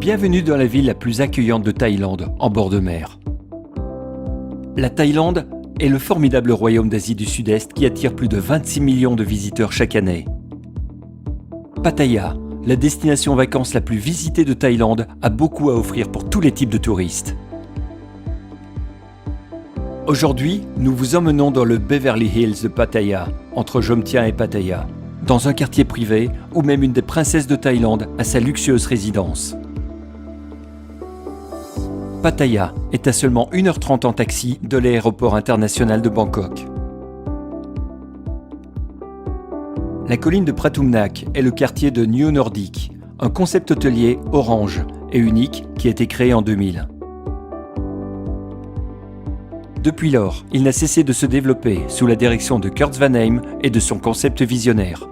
Bienvenue dans la ville la plus accueillante de Thaïlande, en bord de mer. La Thaïlande est le formidable royaume d'Asie du Sud-Est qui attire plus de 26 millions de visiteurs chaque année. Pattaya, la destination vacances la plus visitée de Thaïlande, a beaucoup à offrir pour tous les types de touristes. Aujourd'hui, nous vous emmenons dans le Beverly Hills de Pattaya, entre Jomtien et Pattaya, dans un quartier privé où même une des princesses de Thaïlande a sa luxueuse résidence. Pattaya est à seulement 1h30 en taxi de l'aéroport international de Bangkok. La colline de Pratumnak est le quartier de New Nordic, un concept hôtelier orange et unique qui a été créé en 2000. Depuis lors, il n'a cessé de se développer sous la direction de Kurt Van Heim et de son concept visionnaire.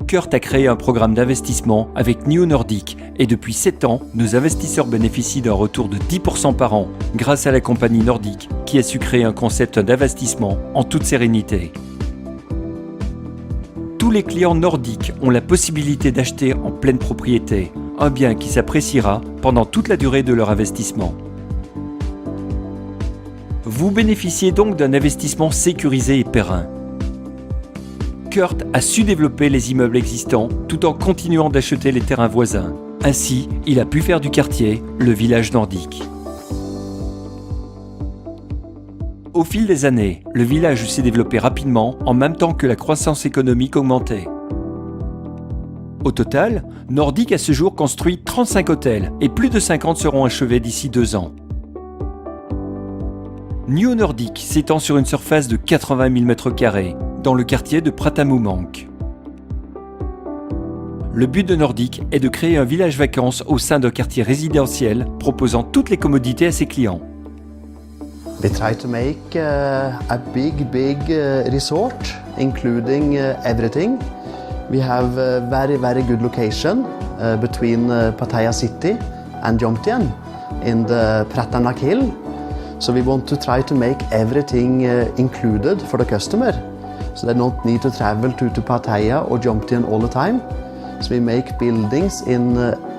Kurt a créé un programme d'investissement avec New Nordic et depuis 7 ans, nos investisseurs bénéficient d'un retour de 10% par an grâce à la compagnie nordique qui a su créer un concept d'investissement en toute sérénité. Tous les clients nordiques ont la possibilité d'acheter en pleine propriété, un bien qui s'appréciera pendant toute la durée de leur investissement. Vous bénéficiez donc d'un investissement sécurisé et périn. Kurt a su développer les immeubles existants tout en continuant d'acheter les terrains voisins. Ainsi, il a pu faire du quartier le village nordique. Au fil des années, le village s'est développé rapidement en même temps que la croissance économique augmentait. Au total, Nordic a ce jour construit 35 hôtels et plus de 50 seront achevés d'ici 2 ans. New Nordic s'étend sur une surface de 80 000 m² dans le quartier de Pratamumang. Le but de Nordic est de créer un village vacances au sein d'un quartier résidentiel proposant toutes les commodités à ses clients. We try to make a big resort, including everything. We have a very good location between Pattaya City and Jomtien in the Pratamnak Hill. So we want to try to make everything included for the customer. So they don't need to travel to Pattaya or Jomtien all the time. So we make buildings in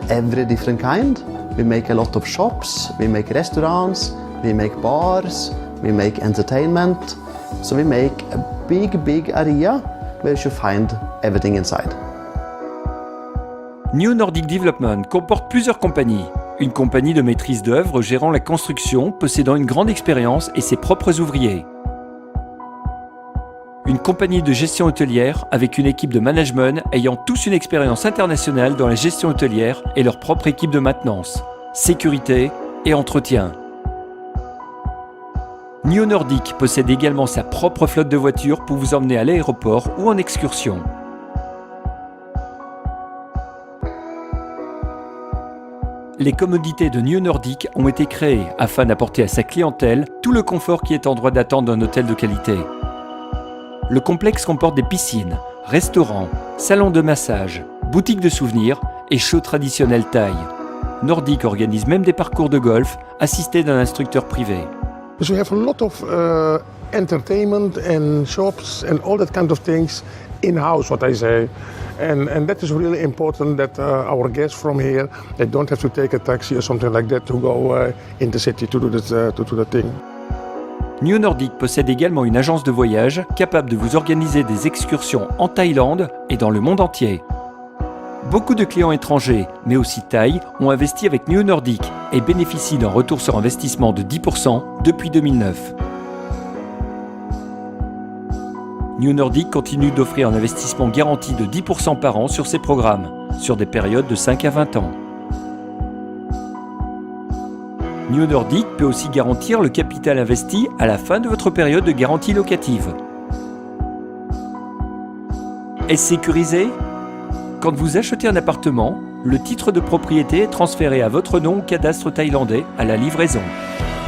every different kind. We make a lot of shops, we make restaurants, we make bars, we make entertainment. So we make a big area where you should find everything inside. New Nordic Development comporte plusieurs compagnies. Une compagnie de maîtrise d'œuvre gérant la construction, possédant une grande expérience et ses propres ouvriers. Une compagnie de gestion hôtelière avec une équipe de management ayant tous une expérience internationale dans la gestion hôtelière et leur propre équipe de maintenance, sécurité et entretien. New Nordic possède également sa propre flotte de voitures pour vous emmener à l'aéroport ou en excursion. Les commodités de New Nordic ont été créées afin d'apporter à sa clientèle tout le confort qui est en droit d'attendre d'un hôtel de qualité. Le complexe comporte des piscines, restaurants, salons de massage, boutiques de souvenirs et shows traditionnels thaï. Nordic organise même des parcours de golf assistés d'un instructeur privé. So we have a lot of entertainment and shops and all that kind of things in-house, what I say. And that is really important that our guests from here, they don't have to take a taxi or something like that to go in the city to do the thing. New Nordic possède également une agence de voyage capable de vous organiser des excursions en Thaïlande et dans le monde entier. Beaucoup de clients étrangers, mais aussi thaïs, ont investi avec New Nordic et bénéficient d'un retour sur investissement de 10% depuis 2009. New Nordic continue d'offrir un investissement garanti de 10% par an sur ses programmes, sur des périodes de 5 à 20 ans. New Nordic peut aussi garantir le capital investi à la fin de votre période de garantie locative. Est-ce sécurisé ? Quand vous achetez un appartement, le titre de propriété est transféré à votre nom au cadastre thaïlandais à la livraison.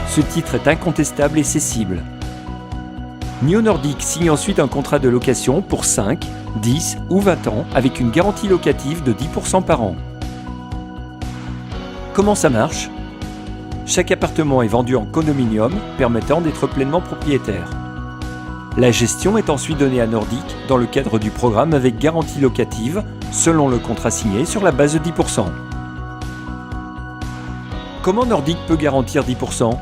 Ce titre est incontestable et cessible. New Nordic signe ensuite un contrat de location pour 5, 10 ou 20 ans avec une garantie locative de 10% par an. Comment ça marche ? Chaque appartement est vendu en condominium, permettant d'être pleinement propriétaire. La gestion est ensuite donnée à Nordic dans le cadre du programme avec garantie locative, selon le contrat signé sur la base de 10%. Comment Nordic peut garantir 10%?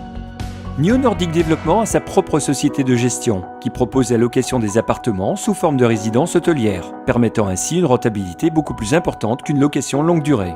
New Nordic Développement a sa propre société de gestion qui propose la location des appartements sous forme de résidence hôtelière, permettant ainsi une rentabilité beaucoup plus importante qu'une location longue durée.